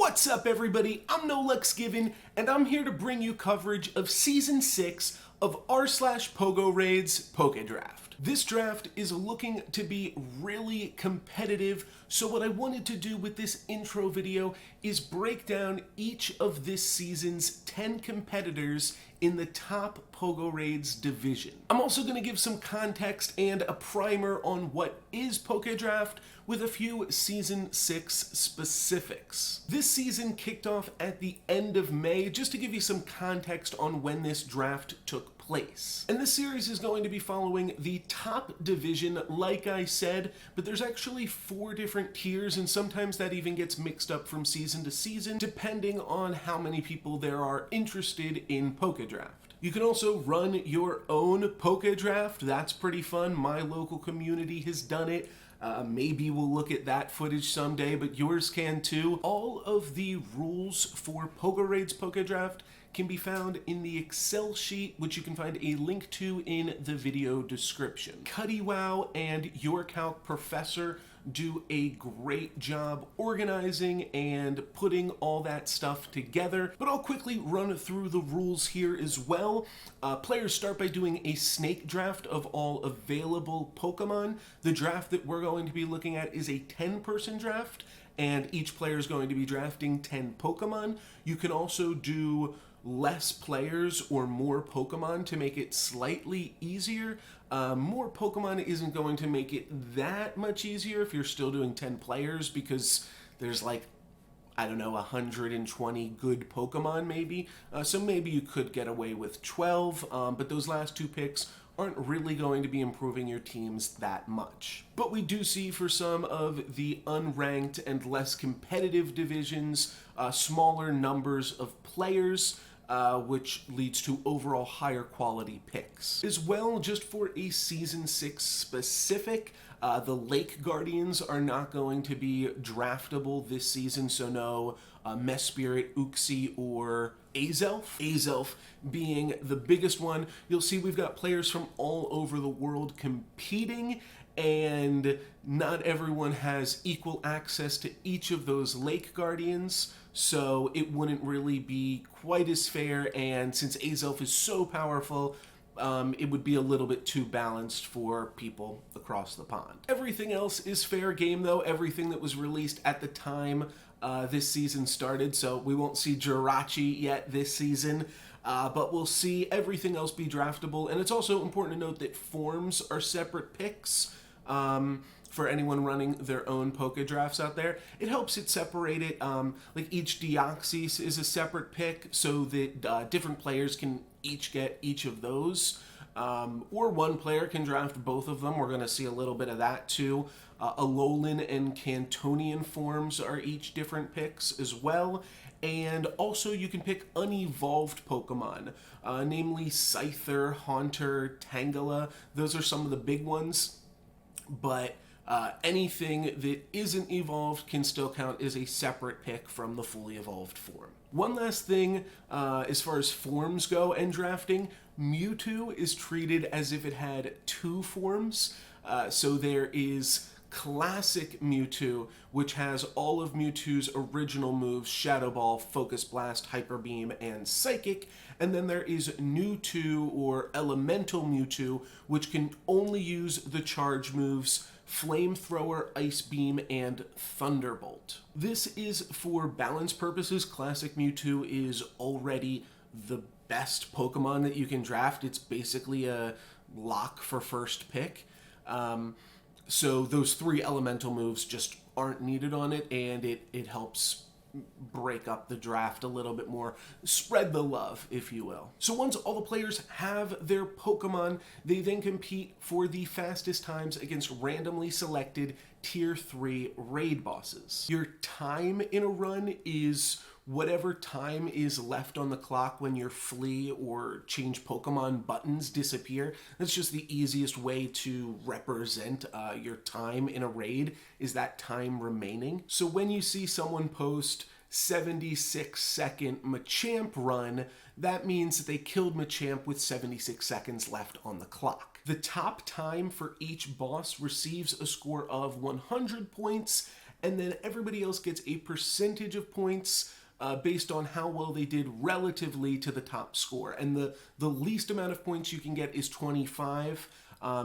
What's up, everybody? I'm NoLucksGiven, and I'm here to bring you coverage of Season 6 of r/pogoraids PokeDraft. This draft is looking to be really competitive, so what I wanted to do with this intro video is break down each of this season's 10 competitors in the top PokeRaids division. I'm also going to give some context and a primer on what is PokeDraft with a few Season 6 specifics. This season kicked off at the end of May, just to give you some context on when this draft took place. And this series is going to be following the top division, like I said, but there's actually 4 different tiers, and sometimes that even gets mixed up from season to season, depending on how many people there are interested in PokeDraft. You can also run your own PokeDraft. That's pretty fun. My local community has done it. Maybe we'll look at that footage someday, but yours can too. All of the rules for PokeRaids PokeDraft can be found in the Excel sheet, which you can find a link to in the video description. CuddyWow and YourCalc Professor do a great job organizing and putting all that stuff together, but I'll quickly run through the rules here as well. Players start by doing a snake draft of all available Pokemon. The draft that we're going to be looking at is a 10-person draft, and each player is going to be drafting 10 Pokemon. You can also do less players or more Pokemon to make it slightly easier. More Pokemon isn't going to make it that much easier if you're still doing 10 players, because there's like, I don't know, 120 good Pokemon maybe. So maybe you could get away with 12, but those last 2 picks aren't really going to be improving your teams that much. But we do see for some of the unranked and less competitive divisions, smaller numbers of players, which leads to overall higher quality picks. As well, just for a Season 6 specific, the Lake Guardians are not going to be draftable this season, so no Mesprit, Uxie, or Azelf. Azelf being the biggest one. You'll see we've got players from all over the world competing, and not everyone has equal access to each of those Lake Guardians, so it wouldn't really be quite as fair, and since Azelf is so powerful, it would be a little bit too balanced for people across the pond. Everything else is fair game, though. Everything that was released at the time this season started, so we won't see Jirachi yet this season, but we'll see everything else be draftable. And it's also important to note that forms are separate picks. For anyone running their own PokeDrafts out there, it helps it separate it. Like each Deoxys is a separate pick, so that different players can each get each of those. Or one player can draft both of them. We're going to see a little bit of that too. Alolan and Cantonian forms are each different picks as well. And also you can pick unevolved Pokemon, namely Scyther, Haunter, Tangela. Those are some of the big ones, but anything that isn't evolved can still count as a separate pick from the fully evolved form. One last thing, as far as forms go and drafting, Mewtwo is treated as if it had 2 forms. So there is Classic Mewtwo, which has all of Mewtwo's original moves: Shadow Ball, Focus Blast, Hyper Beam, and Psychic. And then there is Mewtwo, or Elemental Mewtwo, which can only use the charge moves Flamethrower, Ice Beam, and Thunderbolt. This is for balance purposes. Classic Mewtwo is already the best Pokemon that you can draft. It's basically a lock for first pick. So those 3 elemental moves just aren't needed on it, and it helps break up the draft a little bit more, spread the love, if you will. So once all the players have their Pokemon, they then compete for the fastest times against randomly selected Tier 3 raid bosses. Your time in a run is whatever time is left on the clock when your flee or change Pokemon buttons disappear. That's just the easiest way to represent your time in a raid, is that time remaining. So when you see someone post 76-second Machamp run, that means that they killed Machamp with 76 seconds left on the clock. The top time for each boss receives a score of 100 points, and then everybody else gets a percentage of points based on how well they did relatively to the top score. And the least amount of points you can get is 25.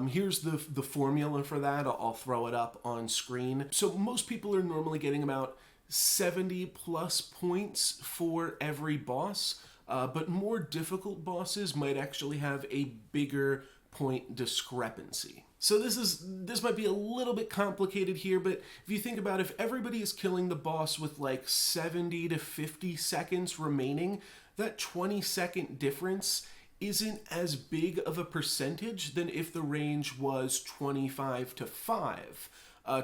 Here's the formula for that. I'll throw it up on screen. So most people are normally getting about 70 plus points for every boss, but more difficult bosses might actually have a bigger point discrepancy. So this might be a little bit complicated here, but if you think about if everybody is killing the boss with like 70 to 50 seconds remaining, that 20-second difference isn't as big of a percentage than if the range was 25 to 5.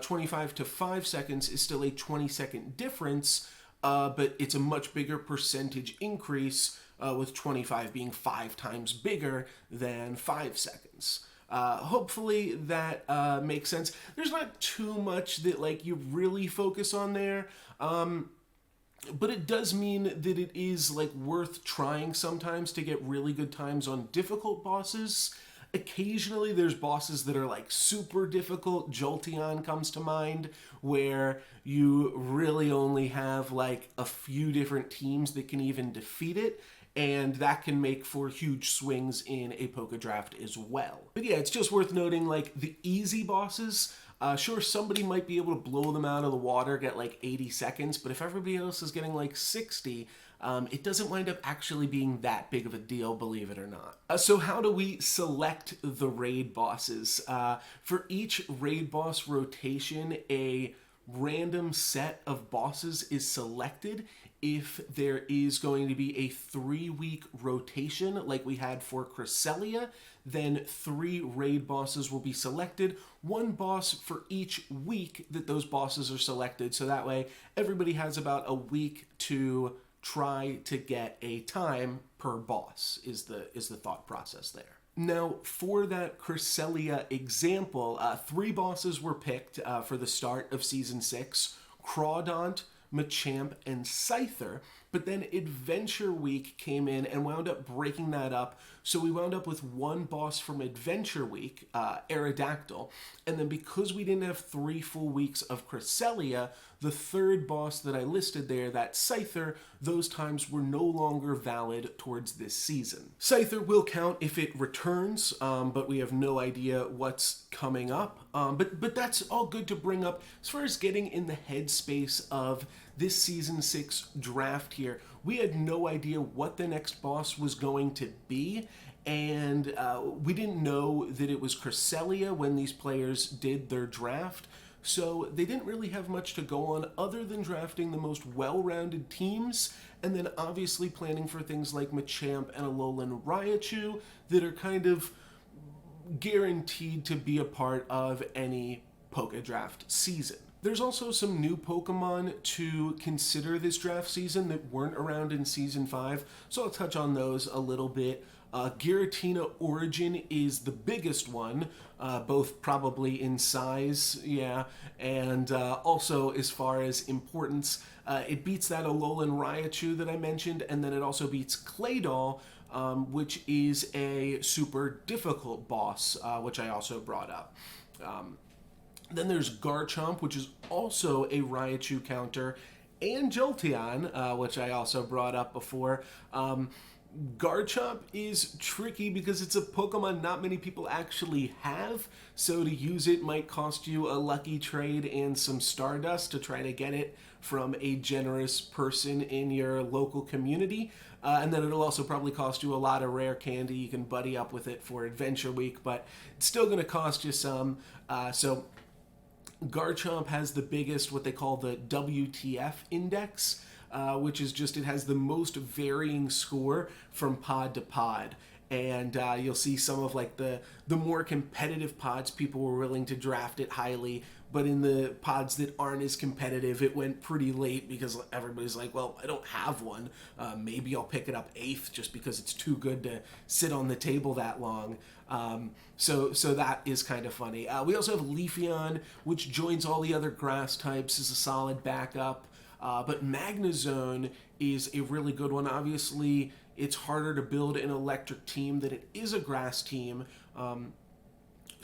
25 to 5 seconds is still a 20-second difference, but it's a much bigger percentage increase, with 25 being 5 times bigger than 5 seconds. Hopefully that makes sense. There's not too much that like you really focus on there, but it does mean that it is like worth trying sometimes to get really good times on difficult bosses. Occasionally there's bosses that are like super difficult. Jolteon comes to mind, where you really only have like a few different teams that can even defeat it, and that can make for huge swings in a PokeDraft as well. But yeah, it's just worth noting, like, the easy bosses, sure, somebody might be able to blow them out of the water, get like 80 seconds, but if everybody else is getting like 60, it doesn't wind up actually being that big of a deal, believe it or not. So how do we select the raid bosses? For each raid boss rotation, a random set of bosses is selected. If there is going to be a 3-week rotation like we had for Cresselia, then 3 raid bosses will be selected, 1 boss for each week that those bosses are selected, so that way everybody has about a week to try to get a time per boss, is the thought process there. Now, for that Cresselia example, 3 bosses were picked for the start of Season 6, Crawdaunt, Machamp, and Scyther, but then Adventure Week came in and wound up breaking that up, so we wound up with 1 boss from Adventure Week, Aerodactyl, and then because we didn't have 3 full weeks of Cresselia, the 3rd boss that I listed there, that Scyther, those times were no longer valid towards this season. Scyther will count if it returns, but we have no idea what's coming up, but that's all good to bring up. As far as getting in the headspace of this Season 6 draft here, we had no idea what the next boss was going to be, and we didn't know that it was Cresselia when these players did their draft, so they didn't really have much to go on other than drafting the most well-rounded teams, and then obviously planning for things like Machamp and Alolan Raichu that are kind of guaranteed to be a part of any PokeDraft season. There's also some new Pokemon to consider this draft season that weren't around in Season 5, so I'll touch on those a little bit. Giratina Origin is the biggest one, both probably in size, yeah, and also as far as importance. It beats that Alolan Raichu that I mentioned, and then it also beats Claydol, which is a super difficult boss, which I also brought up. Then there's Garchomp, which is also a Raichu counter, and Jolteon, which I also brought up before. Garchomp is tricky because it's a Pokemon not many people actually have, so to use it might cost you a lucky trade and some Stardust to try to get it from a generous person in your local community. And then it'll also probably cost you a lot of rare candy. You can buddy up with it for Adventure Week, but it's still going to cost you some. So Garchomp has the biggest, what they call the WTF index, which is just, it has the most varying score from pod to pod. And you'll see some of like the more competitive pods, people were willing to draft it highly, but in the pods that aren't as competitive, it went pretty late because everybody's like, well, I don't have one. Maybe I'll pick it up 8th just because it's too good to sit on the table that long. So that is kind of funny. We also have Leafeon, which joins all the other grass types, is a solid backup. But Magnezone is a really good one.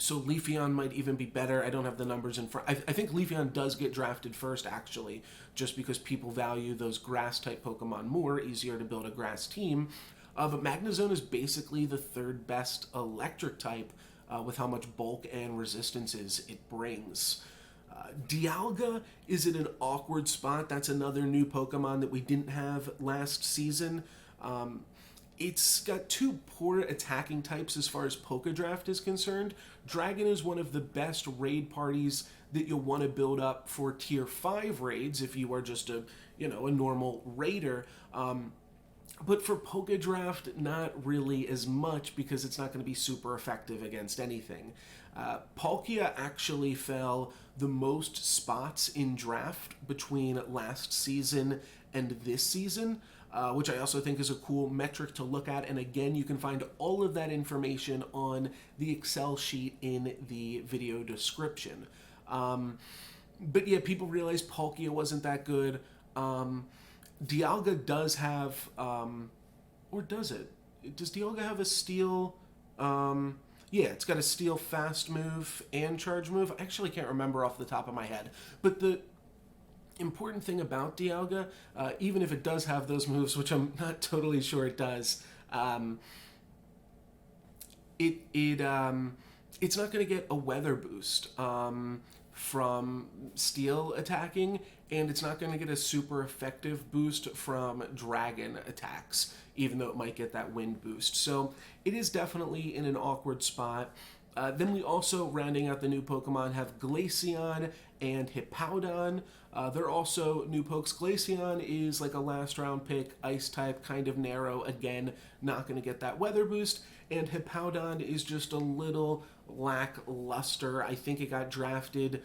So Leafeon might even be better. I don't have the numbers in front. I think Leafeon does get drafted first, actually, just because people value those grass-type Pokemon more, easier to build a grass team. But Magnezone is basically the third best electric type with how much bulk and resistances it brings. Dialga is in an awkward spot. That's another new Pokemon that we didn't have last season. It's got two poor attacking types as far as PokeDraft is concerned. Dragon is one of the best raid parties that you'll want to build up for tier 5 raids if you are just a normal raider. But for PokeDraft, not really as much because it's not going to be super effective against anything. Palkia actually fell the most spots in draft between last season and this season. Which I also think is a cool metric to look at. And again, you can find all of that information on the Excel sheet in the video description. But yeah, people realized Palkia wasn't that good. Dialga does have, or does it? Does Dialga have a steel? Yeah, it's got a steel fast move and charge move. I actually can't remember off the top of my head. But the important thing about Dialga, even if it does have those moves, which I'm not totally sure it does, it's not going to get a weather boost from steel attacking, and it's not going to get a super effective boost from dragon attacks, even though it might get that wind boost. So it is definitely in an awkward spot. Then we also, rounding out the new Pokemon, have Glaceon and Hippowdon. They're also new pokes. Glaceon is like a last round pick, ice type, kind of narrow. Again, not going to get that weather boost. And Hippowdon is just a little lackluster. I think it got drafted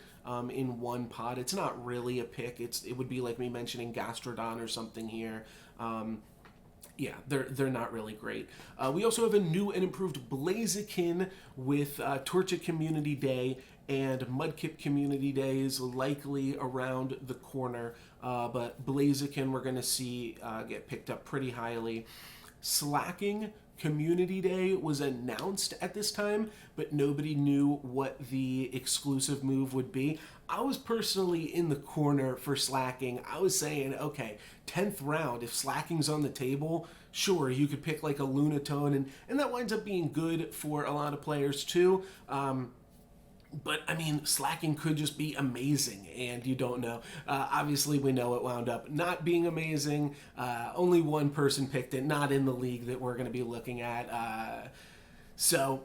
in one pod. It's not really a pick. It would be like me mentioning Gastrodon or something here. Yeah, they're not really great. We also have a new and improved Blaziken with Torchic Community Day and Mudkip Community Day is likely around the corner. But Blaziken we're going to see get picked up pretty highly. Slacking Community Day was announced at this time, but nobody knew what the exclusive move would be. I was personally in the corner for Slacking. I was saying, okay, 10th round, if Slacking's on the table, sure, you could pick like a Lunatone, and that winds up being good for a lot of players too. But, I mean, Slacking could just be amazing, and you don't know. Obviously, we know it wound up not being amazing. Only one person picked it, not in the league that we're going to be looking at. So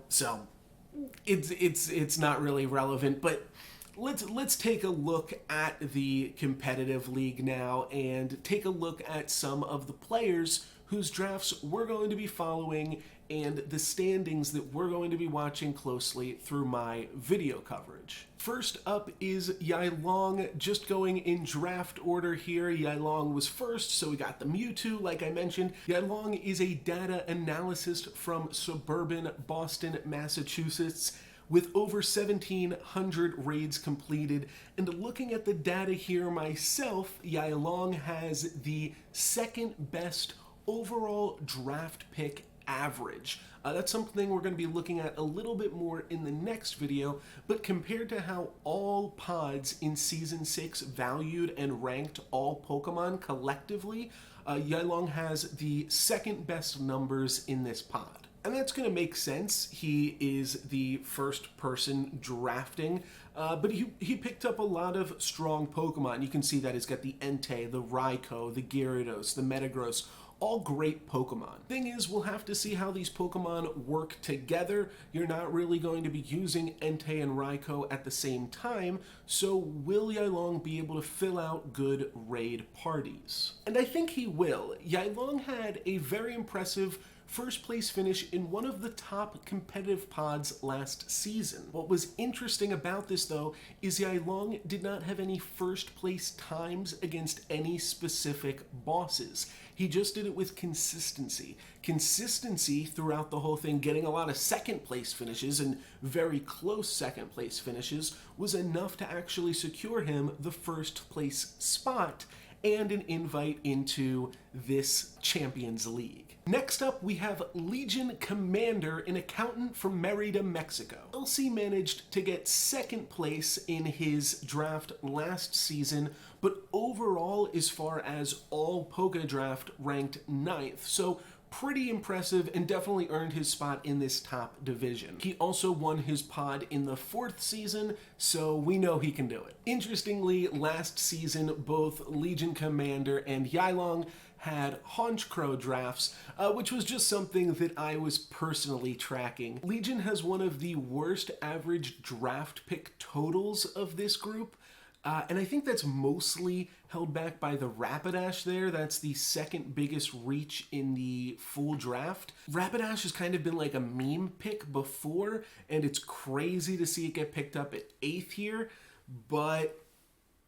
it's not really relevant. But let's take a look at the competitive league now and take a look at some of the players whose drafts we're going to be following and the standings that we're going to be watching closely through my video coverage. First up is Yilong, just going in draft order here. Yilong was first, so we got the Mewtwo, like I mentioned. Yilong is a data analyst from suburban Boston, Massachusetts, with over 1,700 raids completed. And looking at the data here myself, Yilong has the second best overall draft pick average. That's something we're going to be looking at a little bit more in the next video, but compared to how all pods in Season 6 valued and ranked all Pokemon collectively, Yilong has the second best numbers in this pod. And that's going to make sense. He is the first person drafting, but he picked up a lot of strong Pokemon. You can see that he's got the Entei, the Raikou, the Gyarados, the Metagross, all great Pokemon. Thing is, we'll have to see how these Pokemon work together. You're not really going to be using Entei and Raikou at the same time, so will Yilong be able to fill out good raid parties? And I think he will. Yilong had a very impressive first place finish in one of the top competitive pods last season. What was interesting about this though is Yilong did not have any first place times against any specific bosses. He just did it with consistency. Consistency throughout the whole thing, getting a lot of second place finishes and very close second place finishes was enough to actually secure him the first place spot. and an invite into this Champions League. Next up, we have LegionCommander, an accountant from Merida, Mexico. LC managed to get second place in his draft last season, but overall, as far as all PokeDraft, ranked 9th. So pretty impressive and definitely earned his spot in this top division. He also won his pod in the 4th season, so we know he can do it. Interestingly, last season, both LegionCommander and Yilong had Honchcrow drafts, which was just something that I was personally tracking. Legion has one of the worst average draft pick totals of this group, and I think that's mostly held back by the Rapidash there. That's the second biggest reach in the full draft. Rapidash has kind of been like a meme pick before, and it's crazy to see it get picked up at 8th here, but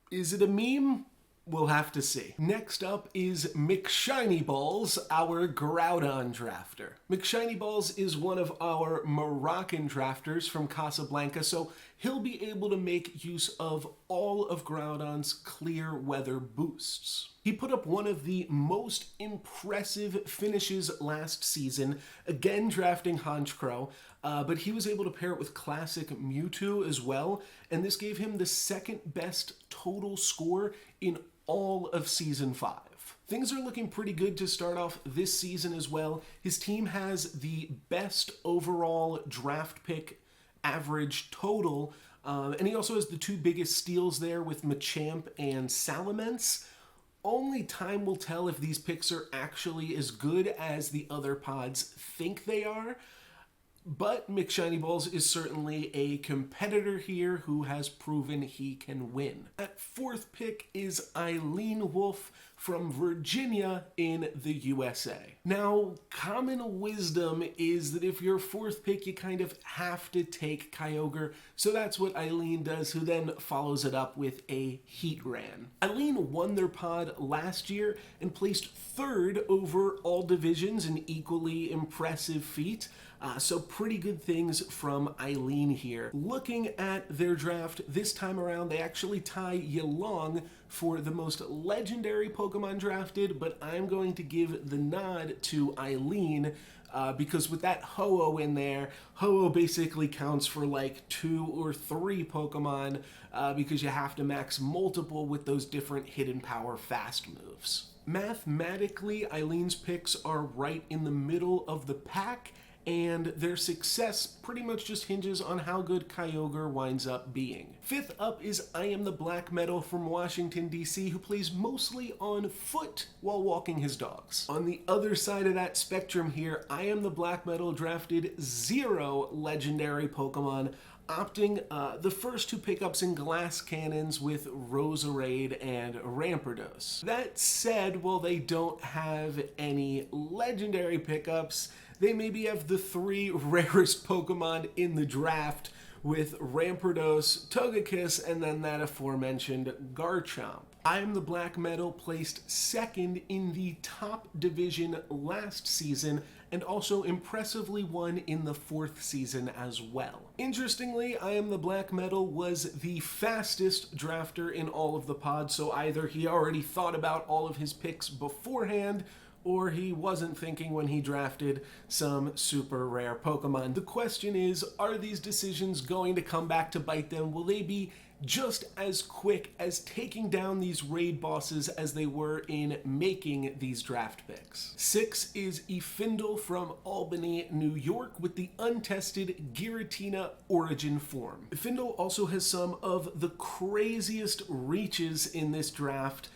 is it a meme? We'll have to see. Next up is McShinyballs, our Groudon drafter. McShinyballs is one of our Moroccan drafters from Casablanca, so he'll be able to make use of all of Groudon's clear weather boosts. He put up one of the most impressive finishes last season, again drafting Honchcrow, but he was able to pair it with classic Mewtwo as well, and this gave him the second best total score in all of Season 5. Things are looking pretty good to start off this season as well. His team has the best overall draft pick average total, and he also has the 2 biggest steals there with Machamp and Salamence. Only time will tell if these picks are actually as good as the other pods think they are, but McShinyballs is certainly a competitor here who has proven he can win. At 4th pick is eileenwolf from Virginia in the USA. Now, common wisdom is that if you're 4th pick, you kind of have to take Kyogre, so that's what Eileen does, who then follows it up with a Heatran. Eileen won their pod last year and placed 3rd over all divisions, an equally impressive feat. So pretty good things from Eileen here. Looking at their draft this time around, they actually tie Yilong for the most legendary Pokemon drafted, but I'm going to give the nod to Eileen because with that Ho-Oh in there, Ho-Oh basically counts for like 2 or 3 Pokemon because you have to max multiple with those different hidden power fast moves. Mathematically, Eileen's picks are right in the middle of the pack, and their success pretty much just hinges on how good Kyogre winds up being. 5th up is I Am the Black Metal from Washington, D.C., who plays mostly on foot while walking his dogs. On the other side of that spectrum here, I Am the Black Metal drafted 0 legendary Pokemon, opting the first 2 pickups in Glass Cannons with Roserade and Rampardos. That said, while they don't have any legendary pickups, they maybe have the 3 rarest Pokemon in the draft with Rampardos, Togekiss, and then that aforementioned Garchomp. I Am the Black Metal placed 2nd in the top division last season and also impressively won in the 4th season as well. Interestingly, I Am the Black Metal was the fastest drafter in all of the pods, so either he already thought about all of his picks beforehand, or he wasn't thinking when he drafted some super rare Pokemon. The question is, are these decisions going to come back to bite them? Will they be just as quick as taking down these raid bosses as they were in making these draft picks? 6 is Efindle from Albany, New York, with the untested Giratina origin form. Efindle also has some of the craziest reaches in this draft,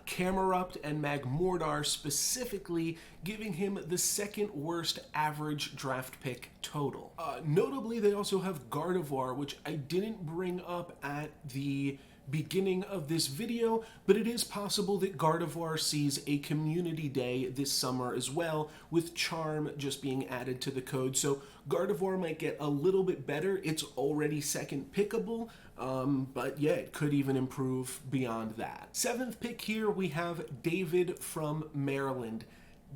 Camerupt and Magmortar specifically, giving him the 2nd worst average draft pick total. Notably, they also have Gardevoir, which I didn't bring up at the beginning of this video, but it is possible that Gardevoir sees a community day this summer as well, with Charm just being added to the code. So Gardevoir might get a little bit better. It's already 2nd pickable, but yeah, it could even improve beyond that. 7th pick here, we have David from Maryland.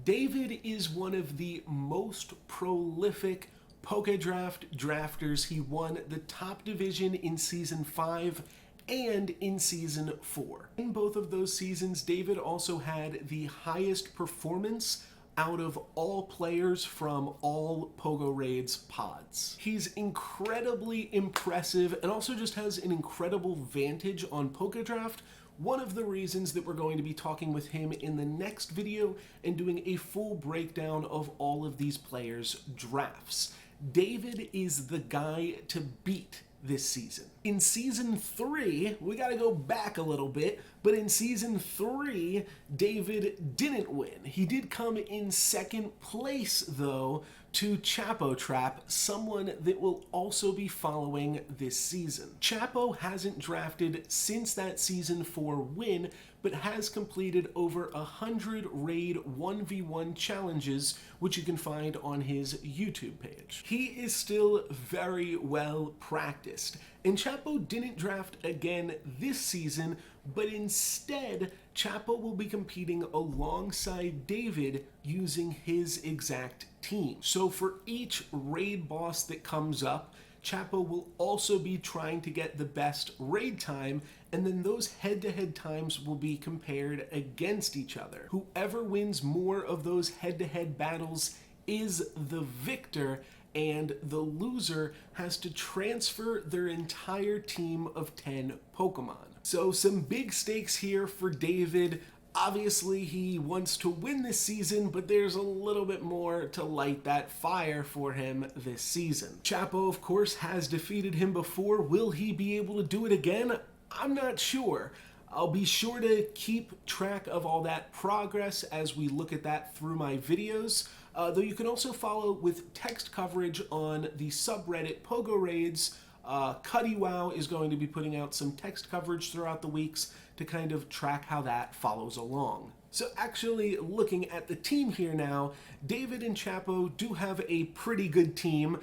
David is one of the most prolific PokeDraft drafters. He won the top division in Season 5 and in Season 4. In both of those seasons, David also had the highest performance out of all players from all pogoraids pods. He's incredibly impressive and also just has an incredible vantage on PokeDraft. One of the reasons that we're going to be talking with him in the next video and doing a full breakdown of all of these players' drafts. David is the guy to beat this season. In Season 3, we gotta go back a little bit, but in Season 3, David didn't win. He did come in second place, though, to Chapo Trap, someone that will also be following this season. Chapo hasn't drafted since that Season 4 win, but has completed over 100 raid 1v1 challenges, which you can find on his YouTube page. He is still very well practiced, and Chapo didn't draft again this season, but instead, Chapo will be competing alongside David using his exact team. So for each raid boss that comes up, Chapo will also be trying to get the best raid time, and then those head-to-head times will be compared against each other. Whoever wins more of those head-to-head battles is the victor, and the loser has to transfer their entire team of 10 Pokemon. So some big stakes here for David. Obviously, he wants to win this season, but there's a little bit more to light that fire for him this season. Chapo, of course, has defeated him before. Will he be able to do it again? I'm not sure. I'll be sure to keep track of all that progress as we look at that through my videos. Though you can also follow with text coverage on the subreddit pogoraids. CuddyWow is going to be putting out some text coverage throughout the weeks to kind of track how that follows along. So actually looking at the team here now, David and Chapo do have a pretty good team,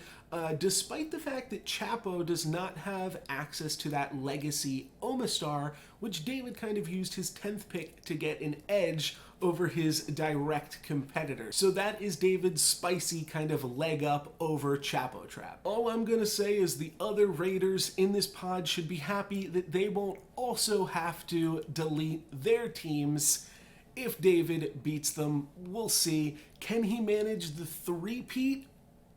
despite the fact that Chapo does not have access to that legacy Omastar, which David kind of used his 10th pick to get an edge over his direct competitor. So that is David's spicy kind of leg up over Chapo Trap. All I'm gonna say is the other raiders in this pod should be happy that they won't also have to delete their teams. If David beats them, we'll see. Can he manage the three-peat?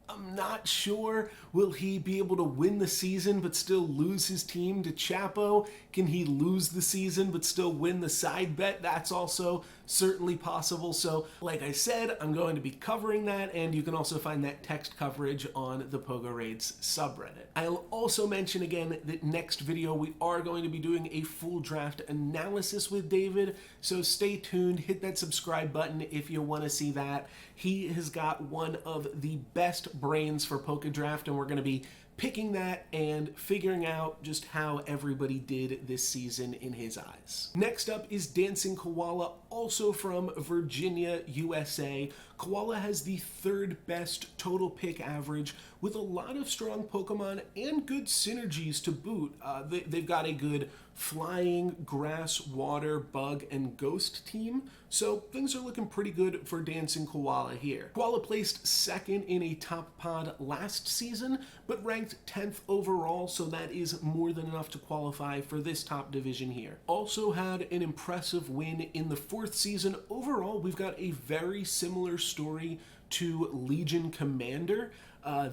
I'm not sure. Will he be able to win the season but still lose his team to Chapo? Can he lose the season but still win the side bet? That's also certainly possible. So, like I said, I'm going to be covering that, and you can also find that text coverage on the pogoraids subreddit. I'll also mention again that next video we are going to be doing a full draft analysis with David, so stay tuned, hit that subscribe button if you want to see that. He has got one of the best brains for PokeDraft, and we're going to be picking that and figuring out just how everybody did this season in his eyes. Next up is Dancing Koala, also from Virginia, USA. Koala has the third best total pick average with a lot of strong Pokemon and good synergies to boot. They've got a good flying, grass, water, bug, and ghost team, so things are looking pretty good for Dancing Koala here. Koala placed second in a top pod last season, but ranked 10th overall, so that is more than enough to qualify for this top division here. Also had an impressive win in the 4th season. Overall, we've got a very similar story to LegionCommander.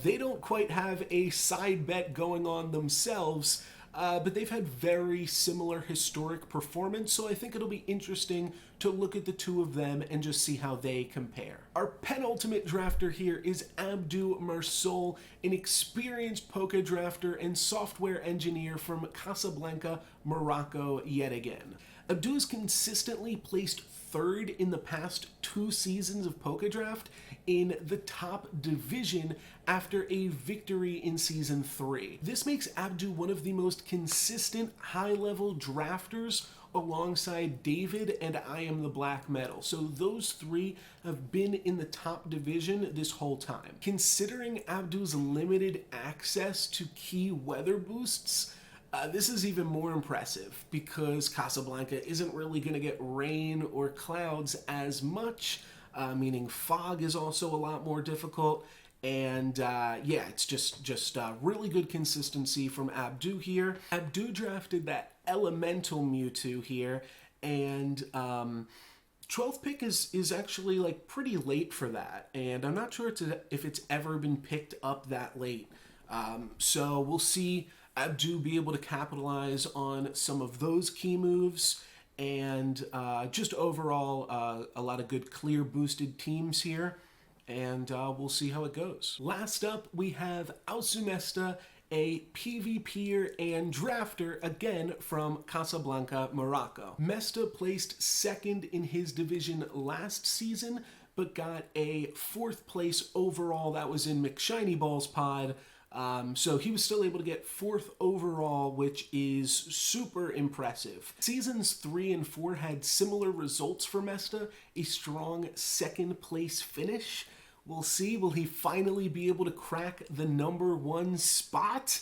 They don't quite have a side bet going on themselves, but they've had very similar historic performance, so I think it'll be interesting to look at the two of them and just see how they compare. Our penultimate drafter here is Abdu Marsol, an experienced PokeDrafter and software engineer from Casablanca, Morocco yet again. Abdu has consistently placed third in the past 2 seasons of PokeDraft in the top division after a victory in Season 3. This makes Abdu one of the most consistent high-level drafters alongside David and I Am the Black Metal. So those 3 have been in the top division this whole time. Considering Abdu's limited access to key weather boosts, this is even more impressive because Casablanca isn't really going to get rain or clouds as much, meaning fog is also a lot more difficult. And yeah, it's just really good consistency from Abdu here. Abdu drafted that Elemental Mewtwo here, and 12th pick is actually like pretty late for that, and I'm not sure if it's ever been picked up that late. So we'll see Abdu be able to capitalize on some of those key moves, and just overall a lot of good clear boosted teams here, and we'll see how it goes. Last up, we have Oussamesta, a PvPer and drafter, again from Casablanca, Morocco. Mesta placed second in his division last season, but got a 4th place overall. That was in McShiny Ball's pod. So he was still able to get 4th overall, which is super impressive. Seasons 3 and 4 had similar results for Mesta, a strong 2nd place finish. We'll see, will he finally be able to crack the #1 spot?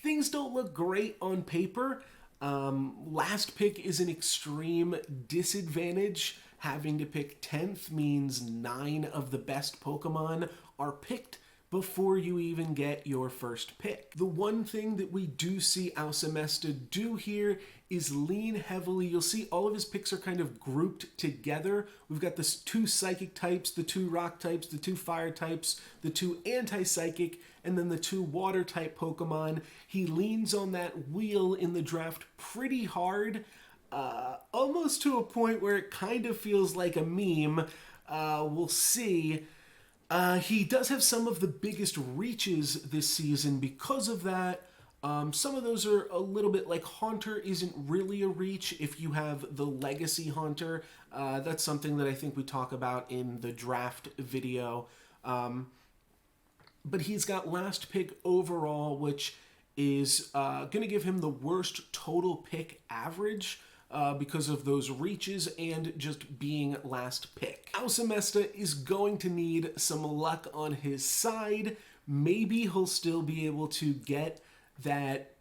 Things don't look great on paper. Last pick is an extreme disadvantage. Having to pick 10th means 9 of the best Pokemon are picked before you even get your first pick. The one thing that we do see Oussamesta do here is lean heavily. You'll see all of his picks are kind of grouped together. We've got the 2 psychic types, the 2 rock types, the 2 fire types, the 2 anti-psychic, and then the 2 water type Pokemon. He leans on that wheel in the draft pretty hard, almost to a point where it kind of feels like a meme. We'll see. He does have some of the biggest reaches this season because of that. Some of those are a little bit like Haunter isn't really a reach if you have the Legacy Haunter. That's something that I think we talk about in the draft video. But he's got last pick overall, which is going to give him the worst total pick average because of those reaches and just being last pick. Oussamesta is going to need some luck on his side. Maybe he'll still be able to get that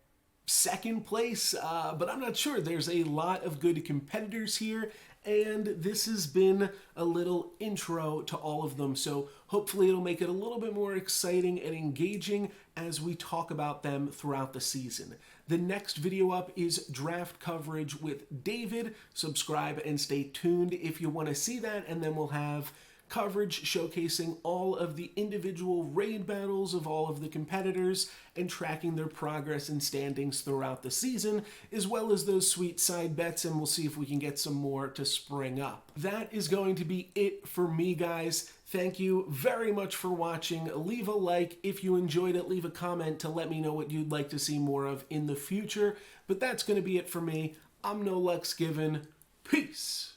2nd place, but I'm not sure. There's a lot of good competitors here, and this has been a little intro to all of them, so hopefully it'll make it a little bit more exciting and engaging as we talk about them throughout the season. The next video up is draft coverage with David. Subscribe and stay tuned if you want to see that, and then we'll have coverage showcasing all of the individual raid battles of all of the competitors and tracking their progress and standings throughout the season, as well as those sweet side bets, and we'll see if we can get some more to spring up. That is going to be it for me, guys. Thank you very much for watching. Leave a like if you enjoyed it. Leave a comment to let me know what you'd like to see more of in the future. But that's going to be it for me. I'm NoLucksGiven. Peace.